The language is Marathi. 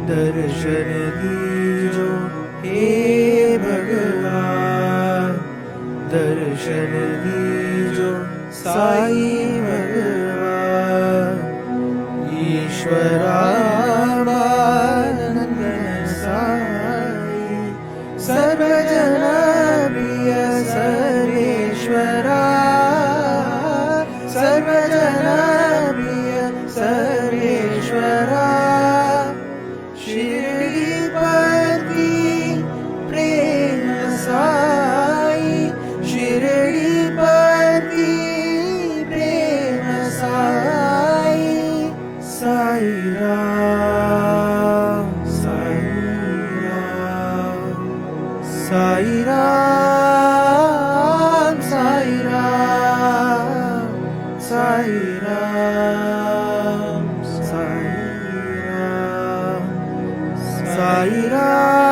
दर्शन दीजो हे भगवान, दर्शन दीजो साई भगवान। ईश्वरा मानंद साई, सर्वजन प्रिय सर्वेश्वरा, सर्वजन प्रिय सर्वेश्वरा। शिर्डीपती प्रेम साई, शिर्डीपती प्रेम साई। साई राम, साई राम, साई राम, साई राम, साई राम, साई राम, साई राम।